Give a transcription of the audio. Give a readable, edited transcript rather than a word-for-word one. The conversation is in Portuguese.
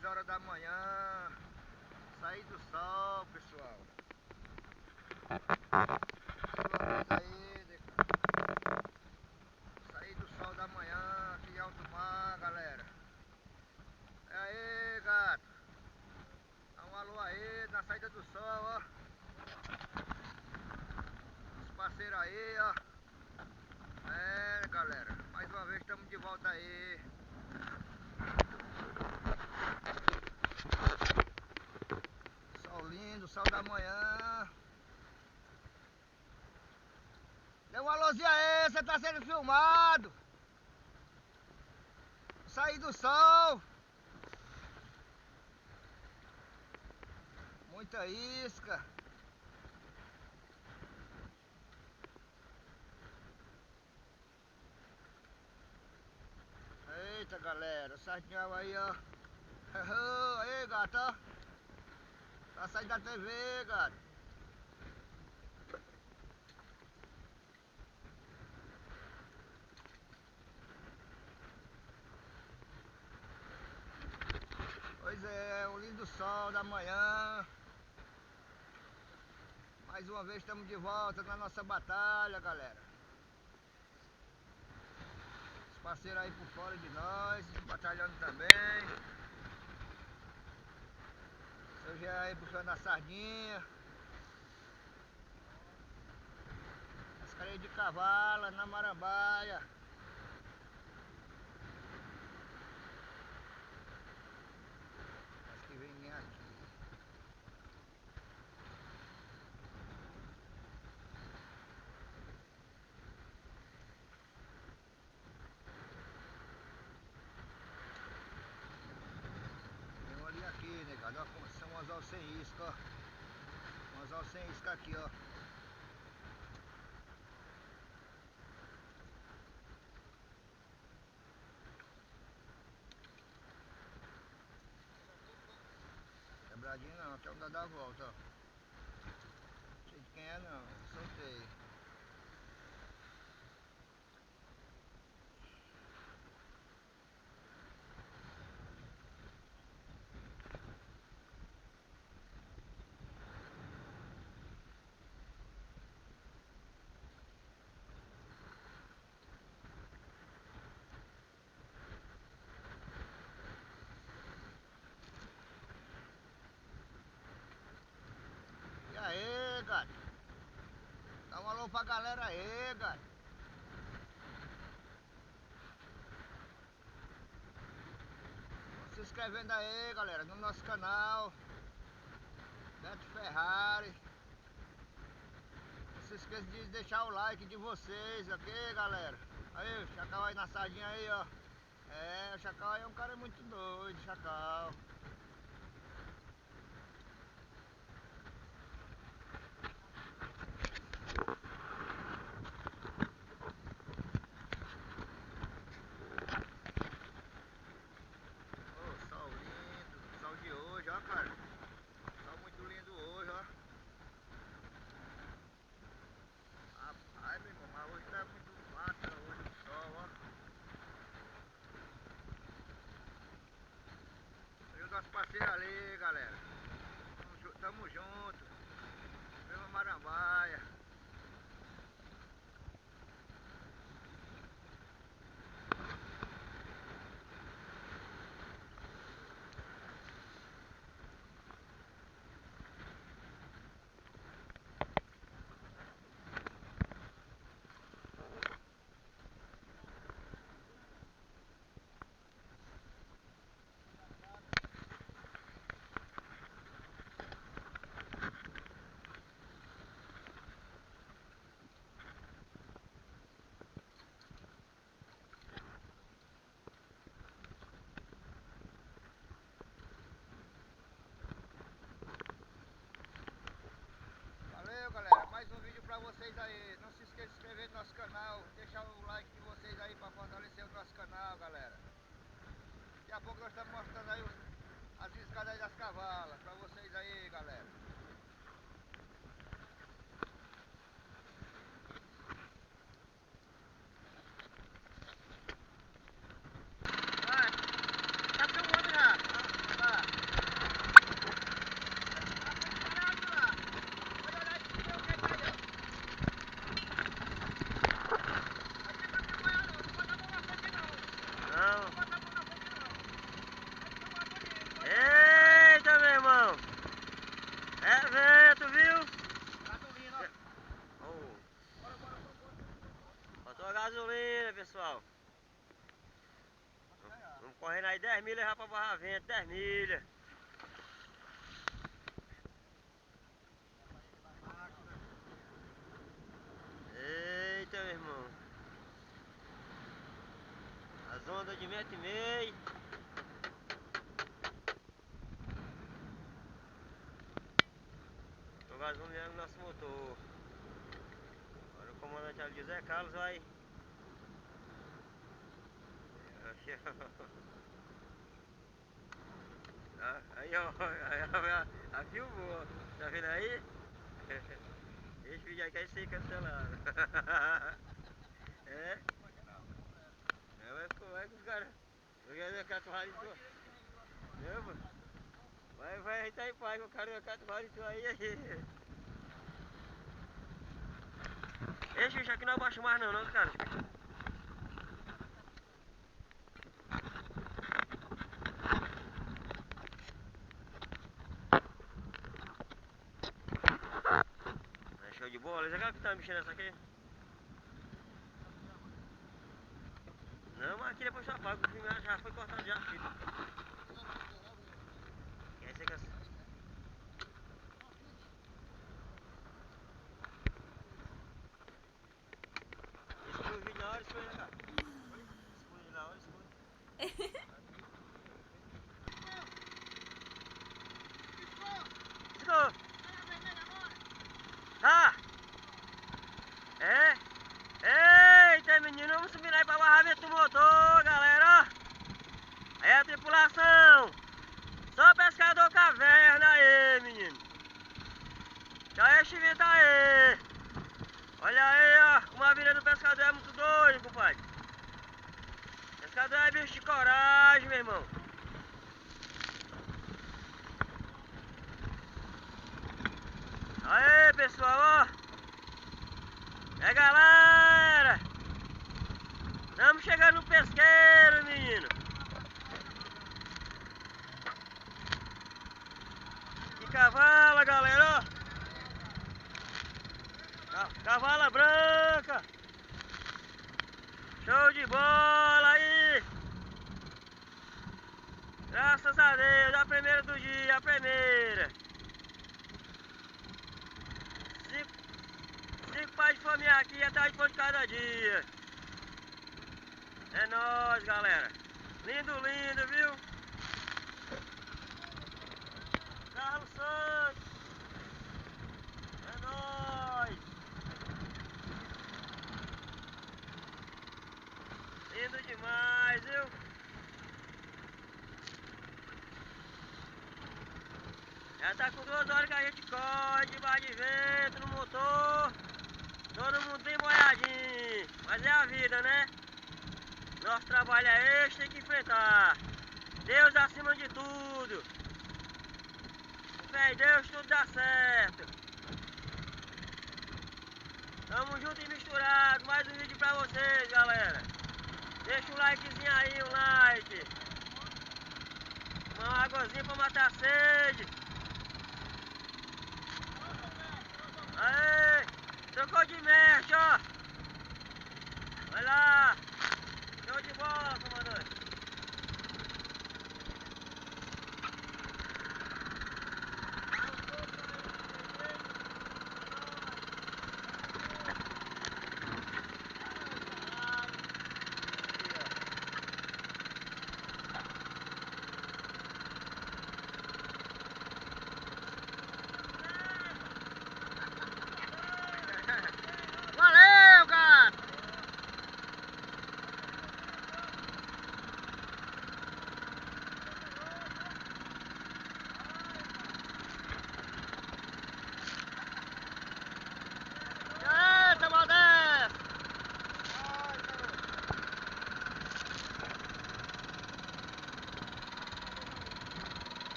6 horas da manhã. Saí do sol, pessoal. Aí, saí do sol da manhã aqui em alto mar, galera. É aí, gato. Dá um alô aí na saída do sol, ó. Os parceiros aí, ó. É, galera, mais uma vez estamos de volta aí. Sol lindo, sol da manhã. Dê um alôzinho aí, você tá sendo filmado. Saí do sol. Muita isca. Eita, galera, o sardinhão aí, ó. Aí, gato, ó. Tá saindo da TV, gato. Pois é, o lindo sol da manhã. Mais uma vez estamos de volta na nossa batalha, galera. Os parceiros aí por fora de nós, batalhando também. Seu Jean aí puxando a sardinha. As careias de cavalo na marambaia. Acho que vem aqui. Tem um ali aqui, negado. São um anzol sem isca, ó. Um anzol sem isca aqui, ó. Quebradinho não, até onde dá a volta, ó. Não sei de quem é não, soltei. E aí, gato? Dá um alô pra galera aí, gato. Se inscrevendo aí, galera, no nosso canal Beto Ferrari. Não se esqueça de deixar o like de vocês, ok, galera? Aí, o Chacal aí na sardinha aí, ó. É, o Chacal aí é um cara muito doido, Chacal. Ô, sol lindo, sol de hoje, ó, cara. Sol muito lindo hoje, ó. Rapaz, meu irmão, mas hoje tá muito massa, hoje o sol, ó. E os nossos parceiros ali, galera. Tamo junto. Mesma marambaia. Valeu, galera, mais um vídeo pra vocês aí. Não se esqueça de se inscrever no nosso canal, deixar o like de vocês aí pra fortalecer o nosso canal, galera. Daqui a pouco nós estamos mostrando aí as escadas aí das cavalas pra vocês aí, galera. Vai, tá filmando já. Vai. Correndo aí 10 milhas já pra Barra Vento, 10 milhas. Eita, meu irmão. As ondas de 1,5 m. Tô gasolando nosso motor. Agora o comandante ali, José Carlos, vai. Aí, ó, a filmou, tá vendo aí? Esse vídeo aí quer ser cancelado. É? Vai com os caras. Eu quero catuar em tua. Vai, a gente tá em paz, o cara vai catuar em tua aí. Esse bicho aqui não abaixa mais não, cara. É show de bola, esse cara que tá mexendo nessa aqui. Não, mas aqui depois só apaga, o filme já foi cortado já, filho. Quer ser que exclui o vídeo na hora, exclui, né, cara? Exclui na hora, exclui. Ficou! Tá! É? Eita, menino, vamos subir aí pra Barra Vento do motor, galera! Aí a tripulação! Só pescador caverna aí, menino! Já este vento aí! Olha aí, ó, como a vida do pescador é muito doido, compadre! Pescador é bicho de coragem, meu irmão! Aê, pessoal, ó! É, galera! Estamos chegando no pesqueiro, menino! Que cavala, galera, ó! Cavala branca! Show de bola aí! Graças a Deus, a primeira do dia, a primeira! Cinco pais de família aqui atrás de pão de cada dia! É nóis, galera! Lindo, lindo, viu? Carlos Santos! É nóis! Lindo demais, viu? Já tá com 2 horas que a gente corre debaixo de vento no motor. Todo mundo bem boiadinho. Mas é a vida, né? Nosso trabalho é esse, tem que enfrentar. Deus acima de tudo. Com fé em Deus tudo dá certo. Tamo junto e misturado. Mais um vídeo pra vocês, galera. Deixa o likezinho aí, o like. Uma águazinha pra matar a sede. Aê! Trocou de mestre, ó! Vai lá! Show de bola, comandante!